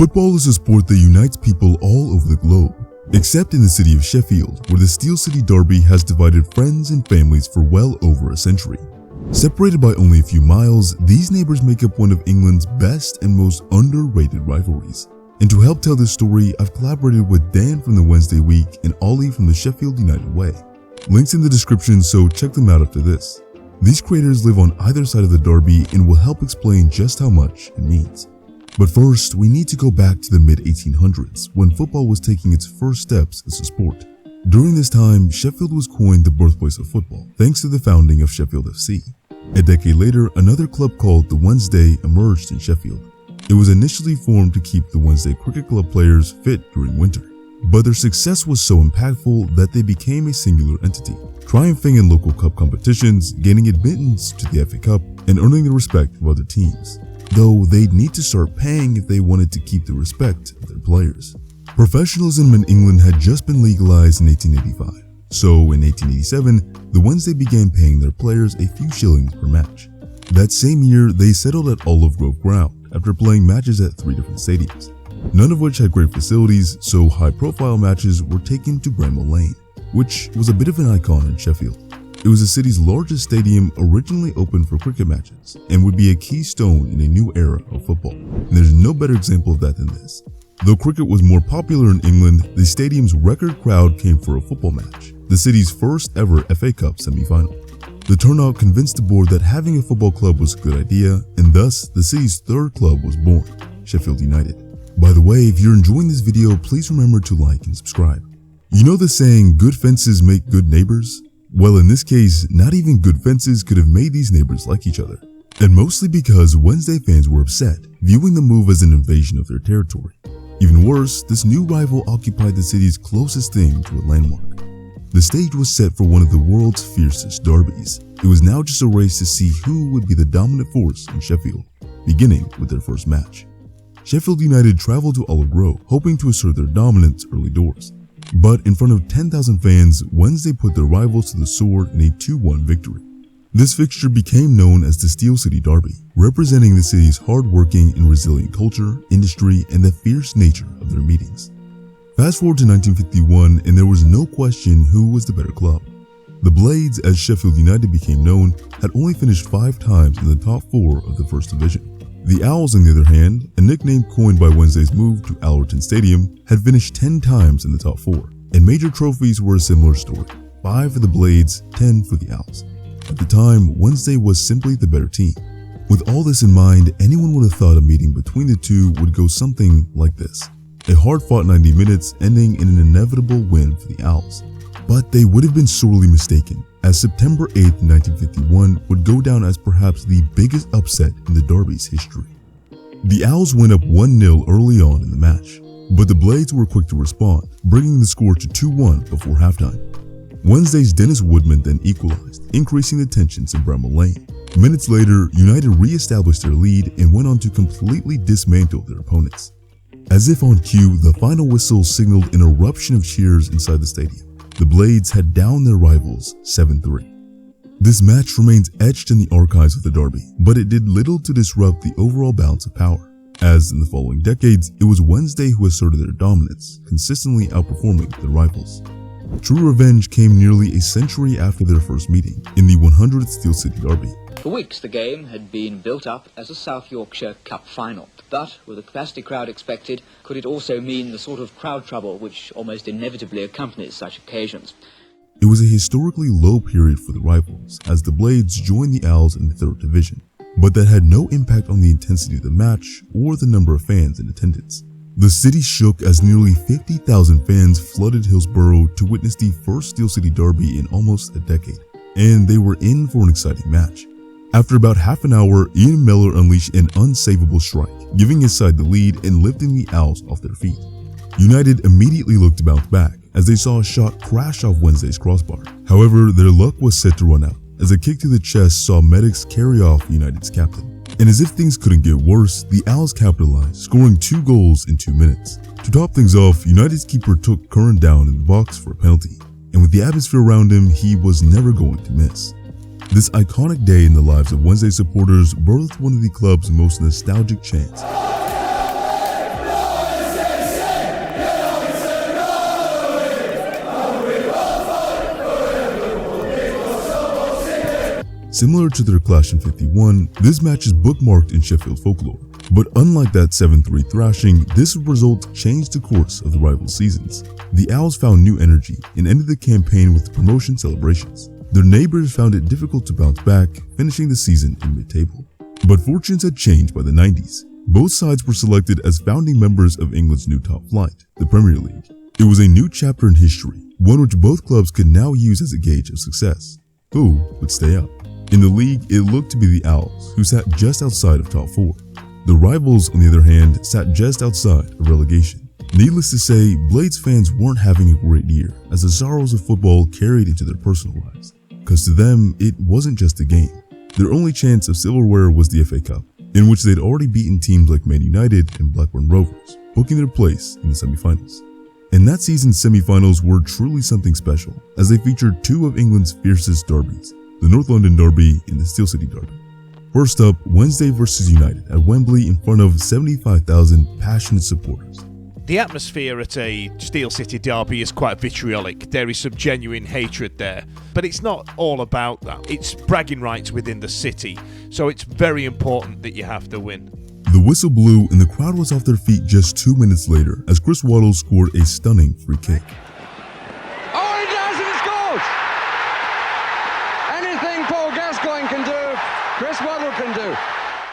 Football is a sport that unites people all over the globe, except in the city of Sheffield, where the Steel City Derby has divided friends and families for well over a century. Separated by only a few miles, these neighbours make up one of England's best and most underrated rivalries. And to help tell this story, I've collaborated with Dan from the Wednesday Week and Ollie from the Sheffield United Way. Links in the description, so check them out after this. These creators live on either side of the derby and will help explain just how much it means. But first, we need to go back to the mid-1800s, when football was taking its first steps as a sport. During this time, Sheffield was coined the birthplace of football, thanks to the founding of Sheffield FC. A decade later, another club called the Wednesday emerged in Sheffield. It was initially formed to keep the Wednesday Cricket Club players fit during winter. But their success was so impactful that they became a singular entity, triumphing in local cup competitions, gaining admittance to the FA Cup, and earning the respect of other teams. Though they'd need to start paying if they wanted to keep the respect of their players. Professionalism in England had just been legalized in 1885, so in 1887, the Wednesday began paying their players a few shillings per match. That same year, they settled at Olive Grove Ground after playing matches at 3 different stadiums, none of which had great facilities, so high-profile matches were taken to Bramall Lane, which was a bit of an icon in Sheffield. It was the city's largest stadium, originally open for cricket matches, and would be a keystone in a new era of football. And there's no better example of that than this. Though cricket was more popular in England, the stadium's record crowd came for a football match, the city's first ever FA Cup semi-final. The turnout convinced the board that having a football club was a good idea, and thus the city's third club was born, Sheffield United. By the way, if you're enjoying this video, please remember to like and subscribe. You know the saying, good fences make good neighbors? Well, in this case, not even good fences could have made these neighbors like each other. And mostly because Wednesday fans were upset, viewing the move as an invasion of their territory. Even worse, this new rival occupied the city's closest thing to a landmark. The stage was set for one of the world's fiercest derbies. It was now just a race to see who would be the dominant force in Sheffield, beginning with their first match. Sheffield United traveled to Olive Grove, hoping to assert their dominance early doors. But in front of 10,000 fans, Wednesday put their rivals to the sword in a 2-1 victory. This fixture became known as the Steel City Derby, representing the city's hard-working and resilient culture, industry, and the fierce nature of their meetings. Fast forward to 1951, and there was no question who was the better club. The Blades, as Sheffield United became known, had only finished 5 times in the top 4 of the First Division. The Owls, on the other hand, a nickname coined by Wednesday's move to Allerton Stadium, had finished 10 times in the top 4, and major trophies were a similar story, 5 for the Blades, 10 for the Owls. At the time, Wednesday was simply the better team. With all this in mind, anyone would have thought a meeting between the two would go something like this. A hard-fought 90 minutes ending in an inevitable win for the Owls. But they would have been sorely mistaken, as September 8, 1951 would go down as perhaps the biggest upset in the derby's history. The Owls went up 1-0 early on in the match, but the Blades were quick to respond, bringing the score to 2-1 before halftime. Wednesday's Dennis Woodman then equalized, increasing the tensions in Bramall Lane. Minutes later, United re-established their lead and went on to completely dismantle their opponents. As if on cue, the final whistle signaled an eruption of cheers inside the stadium. The Blades had downed their rivals 7-3. This match remains etched in the archives of the derby, but it did little to disrupt the overall balance of power, as in the following decades, it was Wednesday who asserted their dominance, consistently outperforming their rivals. True revenge came nearly a century after their first meeting, in the 100th Steel City Derby. For weeks the game had been built up as a South Yorkshire Cup final, but with the capacity crowd expected, could it also mean the sort of crowd trouble which almost inevitably accompanies such occasions? It was a historically low period for the rivals, as the Blades joined the Owls in the 3rd Division, but that had no impact on the intensity of the match or the number of fans in attendance. The city shook as nearly 50,000 fans flooded Hillsborough to witness the first Steel City Derby in almost a decade, and they were in for an exciting match. After about half an hour, Ian Miller unleashed an unsavable strike, giving his side the lead and lifting the Owls off their feet. United immediately looked to bounce back as they saw a shot crash off Wednesday's crossbar. However, their luck was set to run out as a kick to the chest saw medics carry off United's captain. And as if things couldn't get worse, the Owls capitalized, scoring 2 goals in 2 minutes. To top things off, United's keeper took Curran down in the box for a penalty, and with the atmosphere around him, he was never going to miss. This iconic day in the lives of Wednesday supporters birthed one of the club's most nostalgic chants. Similar to their clash in '51, this match is bookmarked in Sheffield folklore. But unlike that 7-3 thrashing, this result changed the course of the rival seasons. The Owls found new energy and ended the campaign with promotion celebrations. Their neighbors found it difficult to bounce back, finishing the season in mid-table. But fortunes had changed by the 90s. Both sides were selected as founding members of England's new top flight, the Premier League. It was a new chapter in history, one which both clubs could now use as a gauge of success. Who would stay up? In the league, it looked to be the Owls, who sat just outside of top 4. The Rivals, on the other hand, sat just outside of relegation. Needless to say, Blades fans weren't having a great year, as the sorrows of football carried into their personal lives. Because to them, it wasn't just a game. Their only chance of silverware was the FA Cup, in which they'd already beaten teams like Man United and Blackburn Rovers, booking their place in the semi-finals. And that season's semi-finals were truly something special, as they featured two of England's fiercest derbies, the North London Derby and the Steel City Derby. First up, Wednesday vs United at Wembley in front of 75,000 passionate supporters. The atmosphere at a Steel City derby is quite vitriolic. There is some genuine hatred there. But it's not all about that. It's bragging rights within the city. So it's very important that you have to win. The whistle blew and the crowd was off their feet just 2 minutes later as Chris Waddle scored a stunning free kick. Oh, he does and he scores! Anything Paul Gascoigne can do, Chris Waddle can do.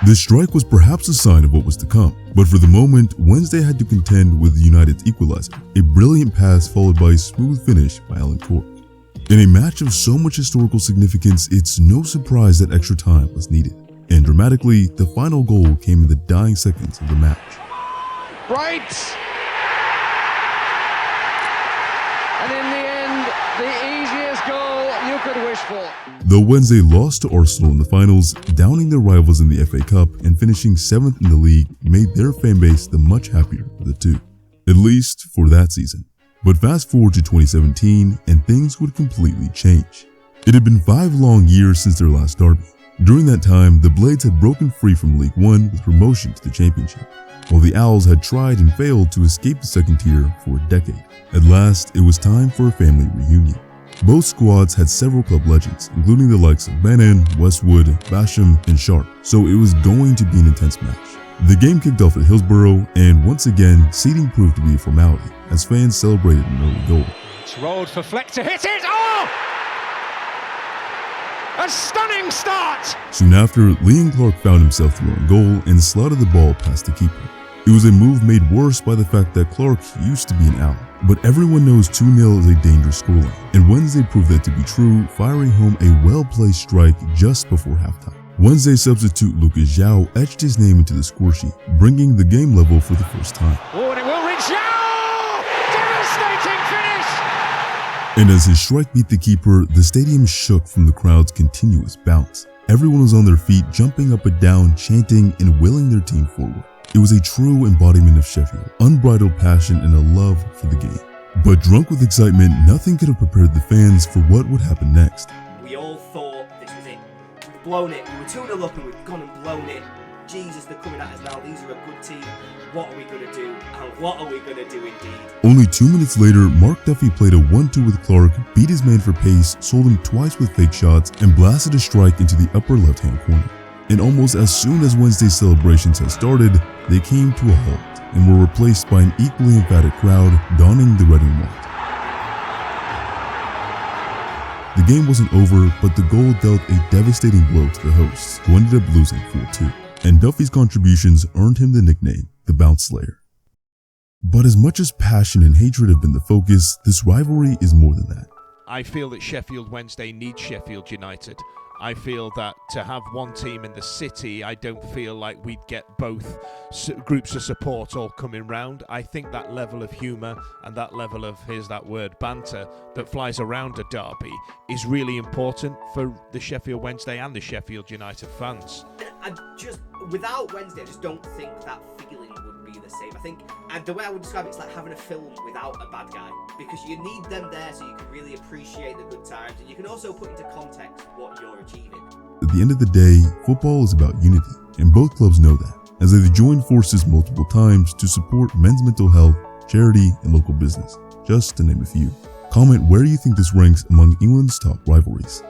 This strike was perhaps a sign of what was to come, but for the moment, Wednesday had to contend with United's equalizer, a brilliant pass followed by a smooth finish by Alan Cork. In a match of so much historical significance, it's no surprise that extra time was needed. And dramatically, the final goal came in the dying seconds of the match. Right! And in the end, the easiest goal you could wish for. Though Wednesday lost to Arsenal in the finals, downing their rivals in the FA Cup and finishing 7th in the league made their fanbase the much happier of the two. At least for that season. But fast forward to 2017 and things would completely change. It had been 5 long years since their last derby. During that time, the Blades had broken free from League One with promotion to the Championship, while the Owls had tried and failed to escape the second tier for a decade. At last, it was time for a family reunion. Both squads had several club legends, including the likes of Bannon, Westwood, Basham, and Sharp, so it was going to be an intense match. The game kicked off at Hillsborough, and once again, seating proved to be a formality, as fans celebrated an early goal. It's rolled for Fleck to hit it! Oh! A stunning start! Soon after, Liam Clark found himself through on goal and slotted the ball past the keeper. It was a move made worse by the fact that Clark used to be an Owl. But everyone knows 2-0 is a dangerous scoreline, and Wednesday proved that to be true, firing home a well-placed strike just before halftime. Wednesday substitute Lucas Zhao etched his name into the score sheet, bringing the game level for the first time. Oh, and it will reach Zhao! Devastating finish! And as his strike beat the keeper, the stadium shook from the crowd's continuous bounce. Everyone was on their feet, jumping up and down, chanting, and willing their team forward. It was a true embodiment of Sheffield, unbridled passion and a love for the game. But drunk with excitement, nothing could have prepared the fans for what would happen next. We all thought this was it. We've blown it. We were 2-0 up and we've gone and blown it. Jesus, they're coming at us now. These are a good team. What are we going to do? And what are we going to do indeed? Only 2 minutes later, Mark Duffy played a 1-2 with Clark, beat his man for pace, sold him twice with fake shots, and blasted a strike into the upper left-hand corner. And almost as soon as Wednesday's celebrations had started, they came to a halt and were replaced by an equally emphatic crowd donning the red and white. The game wasn't over, but the goal dealt a devastating blow to the hosts, who ended up losing 4-2. And Duffy's contributions earned him the nickname, the Bounce Slayer. But as much as passion and hatred have been the focus, this rivalry is more than that. I feel that Sheffield Wednesday needs Sheffield United. I feel that to have one team in the city, I don't feel like we'd get both groups of support all coming round. I think that level of humour and that level of, here's that word, banter that flies around a derby is really important for the Sheffield Wednesday and the Sheffield United fans. Without Wednesday, I just don't think that feeling would be the same. I think the way I would describe it is like having a film without a bad guy, because you need them there so you can really appreciate the good times, and you can also put into context what you're achieving. At the end of the day, football is about unity, and both clubs know that, as they've joined forces multiple times to support men's mental health, charity, and local business, just to name a few. Comment where you think this ranks among England's top rivalries.